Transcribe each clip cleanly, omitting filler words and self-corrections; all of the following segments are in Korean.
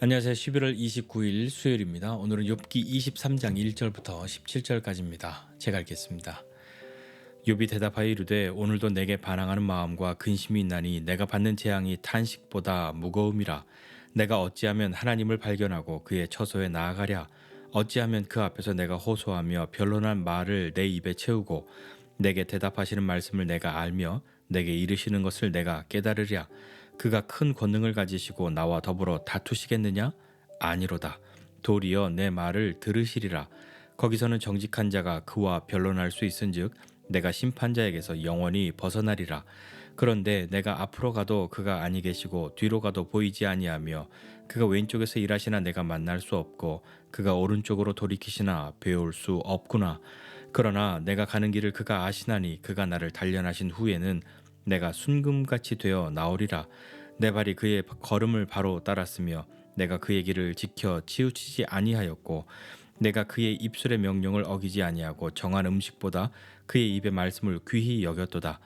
안녕하세요. 11월 29일 수요일입니다. 오늘은 욥기 23장 1절부터 17절까지입니다. 제가 읽겠습니다. 욥이 대답하여 이르되 오늘도 내게 반항하는 마음과 근심이 있나니 내가 받는 재앙이 탄식보다 무거움이라. 내가 어찌하면 하나님을 발견하고 그의 처소에 나아가랴. 어찌하면 그 앞에서 내가 호소하며 변론한 말을 내 입에 채우고 내게 대답하시는 말씀을 내가 알며 내게 이르시는 것을 내가 깨달으랴. 그가 큰 권능을 가지시고 나와 더불어 다투시겠느냐? 아니로다. 도리어 내 말을 들으시리라. 거기서는 정직한 자가 그와 변론할 수 있은즉 내가 심판자에게서 영원히 벗어나리라. 그런데 내가 앞으로 가도 그가 아니 계시고 뒤로 가도 보이지 아니하며 그가 왼쪽에서 일하시나 내가 만날 수 없고 그가 오른쪽으로 돌이키시나 배울 수 없구나. 그러나 내가 가는 길을 그가 아시나니 그가 나를 단련하신 후에는 내가 순금같이 되어 나오리라. 내 발이 그의 걸음을 바로 따랐으며 내가 그의 길을 지켜 치우치지 아니하였고 내가 그의 입술의 명령을 어기지 아니하고 정한 음식보다 그의 입의 말씀을 귀히 여겼도다.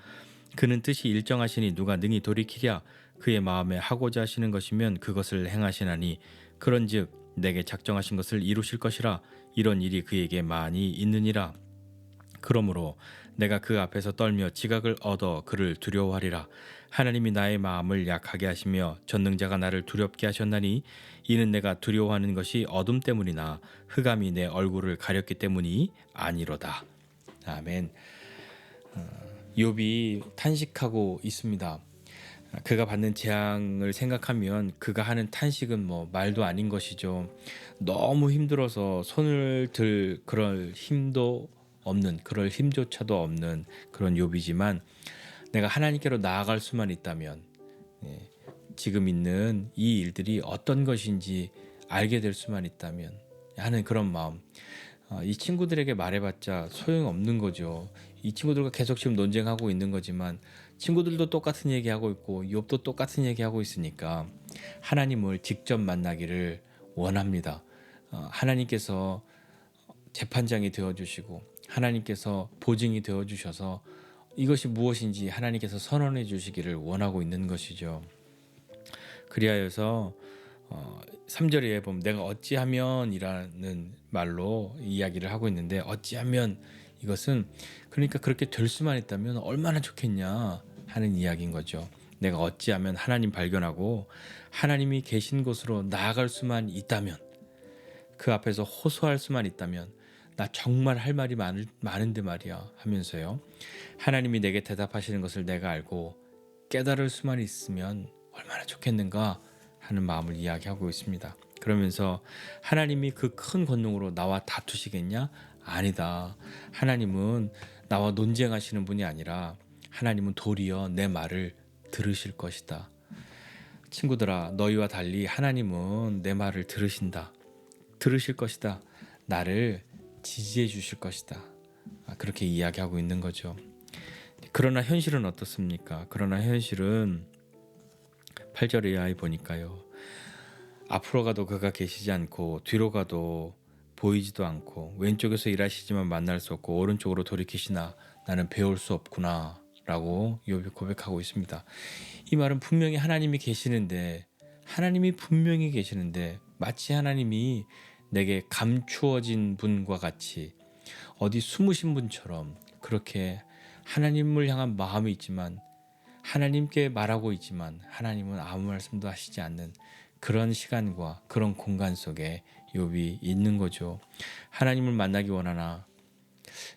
그는 뜻이 일정하시니 누가 능히 돌이키랴. 그의 마음에 하고자 하시는 것이면 그것을 행하시나니 그런즉 내게 작정하신 것을 이루실 것이라. 이런 일이 그에게 많이 있느니라. 그러므로 내가 그 앞에서 떨며 지각을 얻어 그를 두려워하리라. 하나님이 나의 마음을 약하게 하시며 전능자가 나를 두렵게 하셨나니 이는 내가 두려워하는 것이 어둠 때문이나 흑암이 내 얼굴을 가렸기 때문이 아니로다. 아멘. 욥이 탄식하고 있습니다. 그가 받는 재앙을 생각하면 그가 하는 탄식은 뭐 말도 아닌 것이죠. 너무 힘들어서 손을 들 그럴 힘도 없는, 그럴 힘조차도 없는 그런 욥이지만 내가 하나님께로 나아갈 수만 있다면, 지금 있는 이 일들이 어떤 것인지 알게 될 수만 있다면 하는 그런 마음. 이 친구들에게 말해봤자 소용없는 거죠. 이 친구들과 계속 지금 논쟁하고 있는 거지만 친구들도 똑같은 얘기하고 있고 욥도 똑같은 얘기하고 있으니까 하나님을 직접 만나기를 원합니다. 하나님께서 재판장이 되어주시고 하나님께서 보증이 되어주셔서 이것이 무엇인지 하나님께서 선언해 주시기를 원하고 있는 것이죠. 그리하여서 3절에 보면 내가 어찌하면 이라는 말로 이야기를 하고 있는데 어찌하면 이것은 그러니까 그렇게 될 수만 있다면 얼마나 좋겠냐 하는 이야기인 거죠. 내가 어찌하면 하나님 발견하고 하나님이 계신 곳으로 나아갈 수만 있다면 그 앞에서 호소할 수만 있다면 나 정말 할 말이 많은데 말이야 하면서요. 하나님이 내게 대답하시는 것을 내가 알고 깨달을 수만 있으면 얼마나 좋겠는가 하는 마음을 이야기하고 있습니다. 그러면서 하나님이 그 큰 권능으로 나와 다투시겠냐? 아니다. 하나님은 나와 논쟁하시는 분이 아니라 하나님은 도리어 내 말을 들으실 것이다. 친구들아, 너희와 달리 하나님은 내 말을 들으신다. 들으실 것이다. 나를 지지해 주실 것이다. 그렇게 이야기하고 있는 거죠. 그러나 현실은 어떻습니까? 그러나 현실은 8절 이하에 보니까요. 앞으로 가도 그가 계시지 않고 뒤로 가도 보이지도 않고 왼쪽에서 일하시지만 만날 수 없고 오른쪽으로 돌이키시나 나는 배울 수 없구나 라고 욥이 고백하고 있습니다. 이 말은 분명히 하나님이 계시는데 하나님이 분명히 계시는데 마치 하나님이 내게 감추어진 분과 같이 어디 숨으신 분처럼 그렇게 하나님을 향한 마음이 있지만 하나님께 말하고 있지만 하나님은 아무 말씀도 하시지 않는 그런 시간과 그런 공간 속에 욥이 있는 거죠. 하나님을 만나기 원하나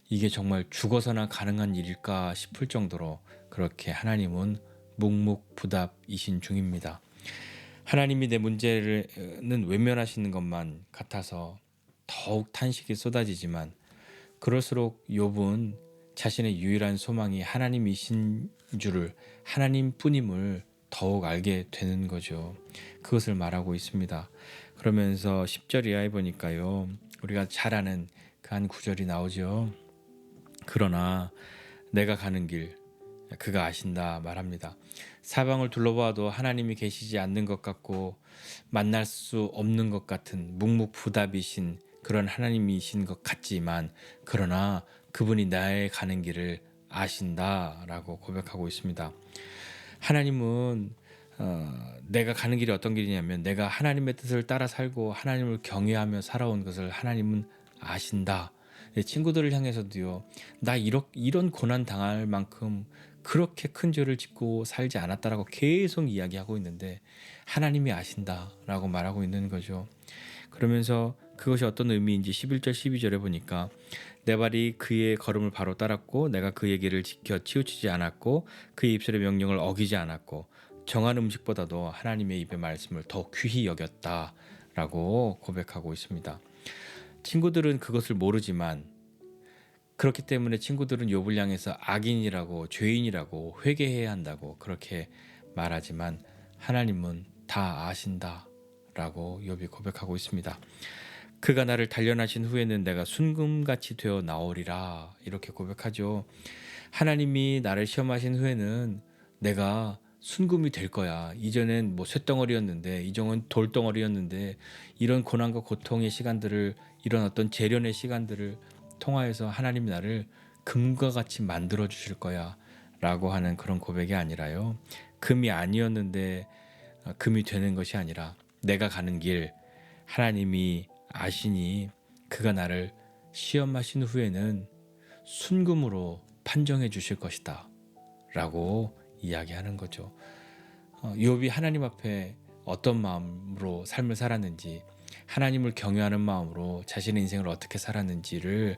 이게 정말 죽어서나 가능한 일일까 싶을 정도로 그렇게 하나님은 묵묵부답이신 중입니다. 하나님이 내 문제는 외면하시는 것만 같아서 더욱 탄식이 쏟아지지만 그럴수록 욥은 자신의 유일한 소망이 하나님이신 줄을 하나님뿐임을 더욱 알게 되는 거죠. 그것을 말하고 있습니다. 그러면서 10절 이하에 보니까요. 우리가 잘 아는 그 한 구절이 나오죠. 그러나 내가 가는 길 그가 아신다 말합니다. 사방을 둘러봐도 하나님이 계시지 않는 것 같고 만날 수 없는 것 같은 묵묵부답이신 그런 하나님이신 것 같지만 그러나 그분이 나의 가는 길을 아신다라고 고백하고 있습니다. 하나님은 내가 가는 길이 어떤 길이냐면 내가 하나님의 뜻을 따라 살고 하나님을 경외하며 살아온 것을 하나님은 아신다. 내 친구들을 향해서도요. 나 이런 고난 당할 만큼 그렇게 큰 죄를 짓고 살지 않았다라고 계속 이야기하고 있는데 하나님이 아신다라고 말하고 있는 거죠. 그러면서 그것이 어떤 의미인지 11절 12절에 보니까 내 발이 그의 걸음을 바로 따랐고 내가 그의 길을 지켜 치우치지 않았고 그의 입술의 명령을 어기지 않았고 정한 음식보다도 하나님의 입의 말씀을 더 귀히 여겼다라고 고백하고 있습니다. 친구들은 그것을 모르지만 그렇기 때문에 친구들은 욥을 향해서 악인이라고 죄인이라고 회개해야 한다고 그렇게 말하지만 하나님은 다 아신다라고 욥이 고백하고 있습니다. 그가 나를 단련하신 후에는 내가 순금같이 되어 나오리라 이렇게 고백하죠. 하나님이 나를 시험하신 후에는 내가 순금이 될 거야. 이전엔 뭐 쇳덩어리였는데 이전은 돌덩어리였는데 이런 고난과 고통의 시간들을 이런 어떤 재련의 시간들을 통하여서 하나님이 나를 금과 같이 만들어 주실 거야 라고 하는 그런 고백이 아니라요. 금이 아니었는데 금이 되는 것이 아니라 내가 가는 길 하나님이 아시니 그가 나를 시험하신 후에는 순금으로 판정해 주실 것이다 라고 이야기하는 거죠. 욥이 하나님 앞에 어떤 마음으로 삶을 살았는지 하나님을 경외하는 마음으로 자신의 인생을 어떻게 살았는지를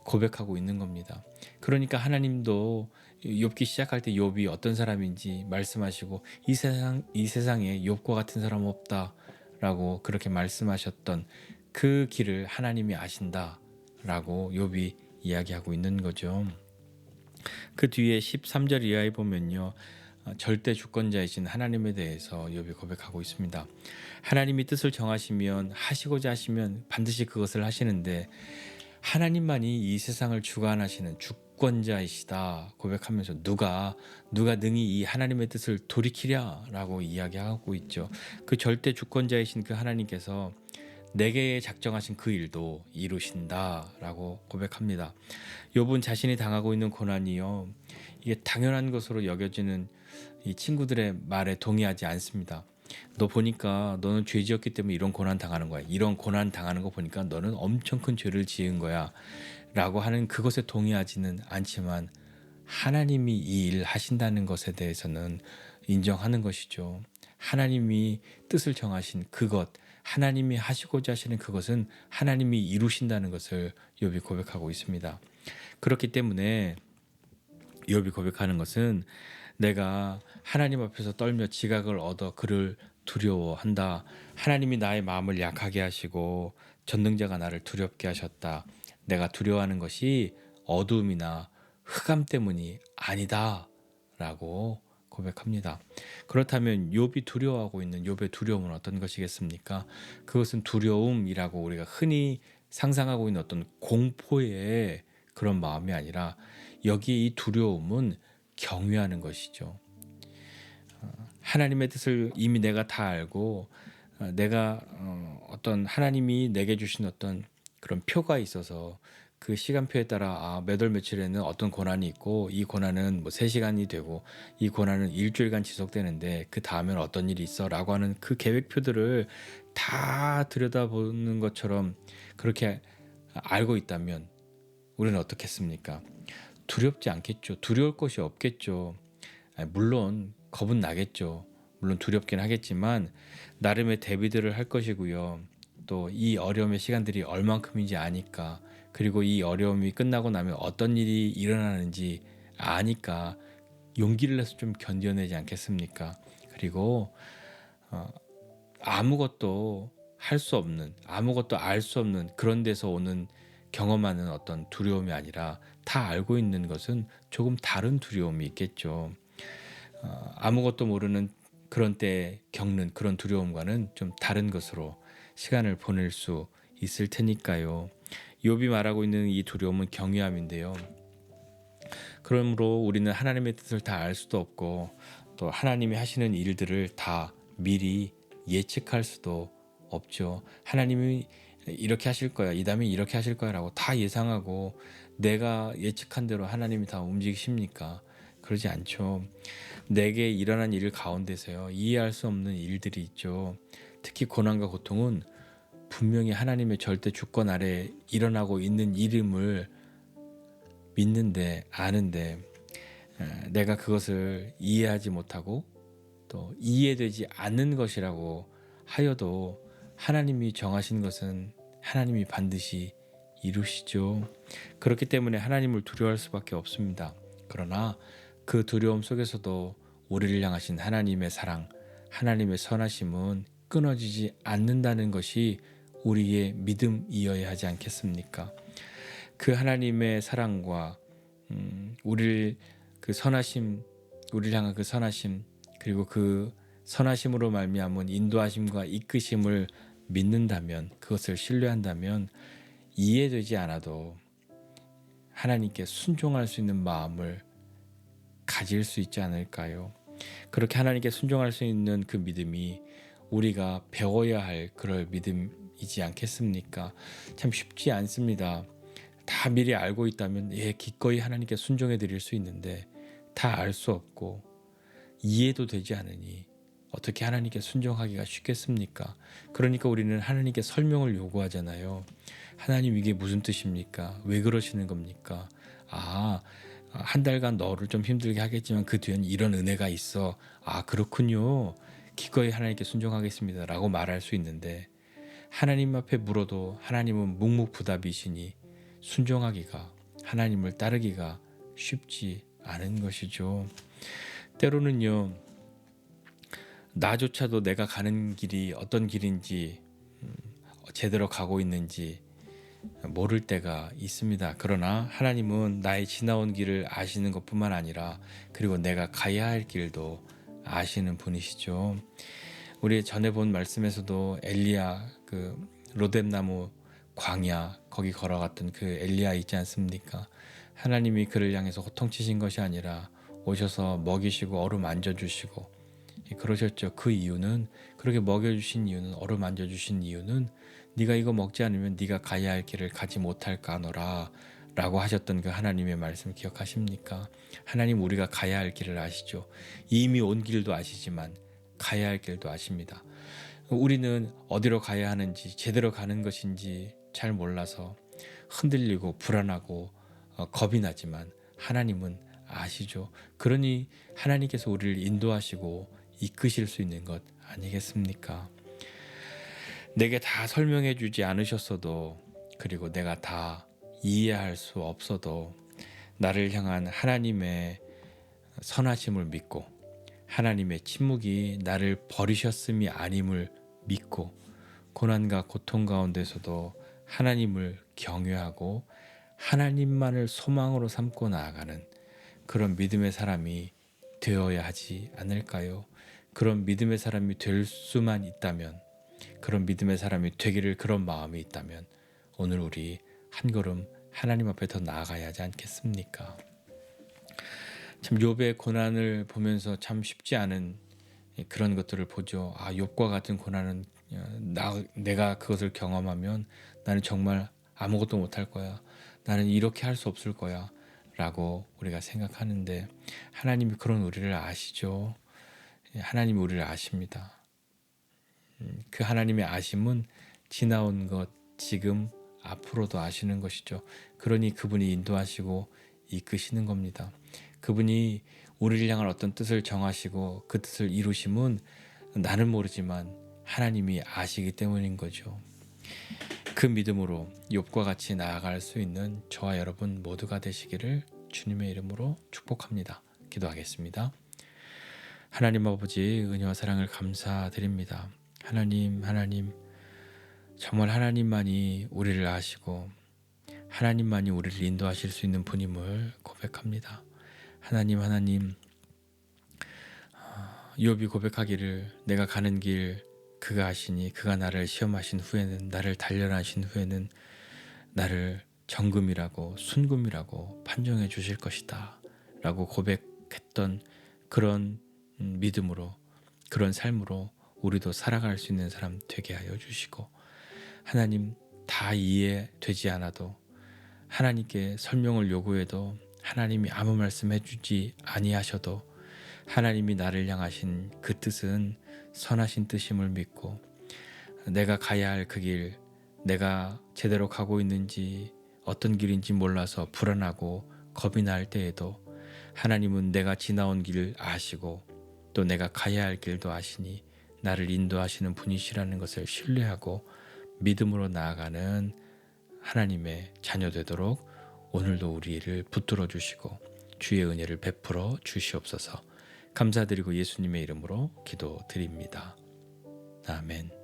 고백하고 있는 겁니다. 그러니까 하나님도 욥기 시작할 때 욥이 어떤 사람인지 말씀하시고 이 세상에 욥과 같은 사람 없다라고 그렇게 말씀하셨던 그 길을 하나님이 아신다라고 욥이 이야기하고 있는 거죠. 그 뒤에 13절 이하에 보면요. 절대 주권자이신 하나님에 대해서 욥이 고백하고 있습니다. 하나님이 뜻을 정하시면 하시고자 하시면 반드시 그것을 하시는데 하나님만이 이 세상을 주관하시는 주권자이시다 고백하면서 누가 능히 이 하나님의 뜻을 돌이키랴라고 이야기하고 있죠. 그 절대 주권자이신 그 하나님께서 내게 작정하신 그 일도 이루신다라고 고백합니다. 욥은 자신이 당하고 있는 고난이요. 이게 당연한 것으로 여겨지는 이 친구들의 말에 동의하지 않습니다. 너 보니까 너는 죄 지었기 때문에 이런 고난 당하는 거야. 이런 고난 당하는 거 보니까 너는 엄청 큰 죄를 지은 거야. 라고 하는 그것에 동의하지는 않지만 하나님이 이 일을 하신다는 것에 대해서는 인정하는 것이죠. 하나님이 뜻을 정하신 그것, 하나님이 하시고자 하시는 그것은 하나님이 이루신다는 것을 욥이 고백하고 있습니다. 그렇기 때문에 욥이 고백하는 것은 내가 하나님 앞에서 떨며 지각을 얻어 그를 두려워한다. 하나님이 나의 마음을 약하게 하시고 전능자가 나를 두렵게 하셨다. 내가 두려워하는 것이 어두움이나 흑암 때문이 아니다 라고 고백합니다. 그렇다면 욥이 두려워하고 있는 욥의 두려움은 어떤 것이겠습니까? 그것은 두려움이라고 우리가 흔히 상상하고 있는 어떤 공포의 그런 마음이 아니라 여기에 이 두려움은 경외하는 것이죠. 하나님의 뜻을 이미 내가 다 알고 내가 어떤 하나님이 내게 주신 어떤 그런 표가 있어서 그 시간표에 따라 몇 월 며칠에는 어떤 고난이 있고 이 고난은 뭐 3시간이 되고 이 고난은 일주일간 지속되는데 그 다음에는 어떤 일이 있어 라고 하는 그 계획표들을 다 들여다보는 것처럼 그렇게 알고 있다면 우리는 어떻겠습니까? 두렵지 않겠죠. 두려울 것이 없겠죠. 물론 겁은 나겠죠. 물론 두렵긴 하겠지만 나름의 대비들을 할 것이고요. 또 이 어려움의 시간들이 얼만큼인지 아니까 그리고 이 어려움이 끝나고 나면 어떤 일이 일어나는지 아니까 용기를 내서 좀 견뎌내지 않겠습니까? 그리고 아무것도 할 수 없는 아무것도 알 수 없는 그런 데서 오는 경험하는 어떤 두려움이 아니라 다 알고 있는 것은 조금 다른 두려움이 있겠죠. 아무것도 모르는 그런 때 겪는 그런 두려움과는 좀 다른 것으로 시간을 보낼 수 있을 테니까요. 욥이 말하고 있는 이 두려움은 경외함인데요. 그러므로 우리는 하나님의 뜻을 다 알 수도 없고 또 하나님이 하시는 일들을 다 미리 예측할 수도 없죠. 하나님이 이렇게 하실 거야. 이 다음에 이렇게 하실 거야 라고 다 예상하고 내가 예측한 대로 하나님이 다 움직이십니까? 그러지 않죠. 내게 일어난 일 가운데서요, 이해할 수 없는 일들이 있죠. 특히 고난과 고통은 분명히 하나님의 절대 주권 아래 일어나고 있는 일임을 믿는데, 아는데 내가 그것을 이해하지 못하고 또 이해되지 않는 것이라고 하여도 하나님이 정하신 것은 하나님이 반드시 이루시죠. 그렇기 때문에 하나님을 두려워할 수밖에 없습니다. 그러나 그 두려움 속에서도 우리를 향하신 하나님의 사랑, 하나님의 선하심은 끊어지지 않는다는 것이 우리의 믿음이어야 하지 않겠습니까? 그 하나님의 사랑과 우리를 그 선하심, 우리를 향한 그 선하심, 그리고 그 선하심으로 말미암은 인도하심과 이끄심을 믿는다면, 그것을 신뢰한다면 이해되지 않아도 하나님께 순종할 수 있는 마음을 가질 수 있지 않을까요? 그렇게 하나님께 순종할 수 있는 그 믿음이 우리가 배워야 할 그럴 믿음이지 않겠습니까? 참 쉽지 않습니다. 다 미리 알고 있다면 기꺼이 하나님께 순종해 드릴 수 있는데, 다 알 수 없고 이해도 되지 않으니 어떻게 하나님께 순종하기가 쉽겠습니까? 그러니까 우리는 하나님께 설명을 요구하잖아요. 하나님, 이게 무슨 뜻입니까? 왜 그러시는 겁니까? 한 달간 너를 좀 힘들게 하겠지만 그 뒤엔 이런 은혜가 있어. 그렇군요. 기꺼이 하나님께 순종하겠습니다 라고 말할 수 있는데, 하나님 앞에 물어도 하나님은 묵묵부답이시니 순종하기가, 하나님을 따르기가 쉽지 않은 것이죠. 때로는요, 나조차도 내가 가는 길이 어떤 길인지, 제대로 가고 있는지 모를 때가 있습니다. 그러나 하나님은 나의 지나온 길을 아시는 것뿐만 아니라, 그리고 내가 가야 할 길도 아시는 분이시죠. 우리 전에 본 말씀에서도 엘리야, 그 로뎀나무 광야, 거기 걸어갔던 그 엘리야 있지 않습니까? 하나님이 그를 향해서 호통치신 것이 아니라 오셔서 먹이시고 어루만져 주시고 그러셨죠. 그 이유는, 그렇게 먹여주신 이유는, 어루만져 주신 이유는 네가 이거 먹지 않으면 네가 가야 할 길을 가지 못할까 하노라 라고 하셨던 그 하나님의 말씀 기억하십니까? 하나님, 우리가 가야 할 길을 아시죠. 이미 온 길도 아시지만 가야 할 길도 아십니다. 우리는 어디로 가야 하는지, 제대로 가는 것인지 잘 몰라서 흔들리고 불안하고 겁이 나지만 하나님은 아시죠. 그러니 하나님께서 우리를 인도하시고 이끄실 수 있는 것 아니겠습니까? 내게 다 설명해 주지 않으셨어도, 그리고 내가 다 이해할 수 없어도 나를 향한 하나님의 선하심을 믿고, 하나님의 침묵이 나를 버리셨음이 아님을 믿고, 고난과 고통 가운데서도 하나님을 경외하고 하나님만을 소망으로 삼고 나아가는 그런 믿음의 사람이 되어야 하지 않을까요? 그런 믿음의 사람이 될 수만 있다면, 그런 믿음의 사람이 되기를 그런 마음이 있다면 오늘 우리 한 걸음 하나님 앞에 더 나아가야 하지 않겠습니까? 참 욥의 고난을 보면서 참 쉽지 않은 그런 것들을 보죠. 욥과 같은 고난은 내가 그것을 경험하면 나는 정말 아무것도 못할 거야. 나는 이렇게 할 수 없을 거야 라고 우리가 생각하는데, 하나님이 그런 우리를 아시죠. 하나님이 우리를 아십니다. 그 하나님의 아심은 지나온 것, 지금, 앞으로도 아시는 것이죠. 그러니 그분이 인도하시고 이끄시는 겁니다. 그분이 우리를 향한 어떤 뜻을 정하시고 그 뜻을 이루심은 나는 모르지만 하나님이 아시기 때문인 거죠. 그 믿음으로 욥과 같이 나아갈 수 있는 저와 여러분 모두가 되시기를 주님의 이름으로 축복합니다. 기도하겠습니다. 하나님 아버지, 은혜와 사랑을 감사드립니다. 하나님, 정말 하나님만이 우리를 아시고 하나님만이 우리를 인도하실 수 있는 분임을 고백합니다. 하나님, 욥이 고백하기를 내가 가는 길 그가 아시니, 그가 나를 시험하신 후에는, 나를 단련하신 후에는 나를 정금이라고 순금이라고 판정해 주실 것이다 라고 고백했던 그런 믿음으로, 그런 삶으로 우리도 살아갈 수 있는 사람 되게 하여 주시고, 하나님, 다 이해되지 않아도, 하나님께 설명을 요구해도 하나님이 아무 말씀 해주지 아니하셔도 하나님이 나를 향하신 그 뜻은 선하신 뜻임을 믿고 내가 가야 할 그 길, 내가 제대로 가고 있는지 어떤 길인지 몰라서 불안하고 겁이 날 때에도 하나님은 내가 지나온 길을 아시고 또 내가 가야 할 길도 아시니 나를 인도하시는 분이시라는 것을 신뢰하고 믿음으로 나아가는 하나님의 자녀 되도록 오늘도 우리를 붙들어 주시고 주의 은혜를 베풀어 주시옵소서. 감사드리고 예수님의 이름으로 기도드립니다. 아멘.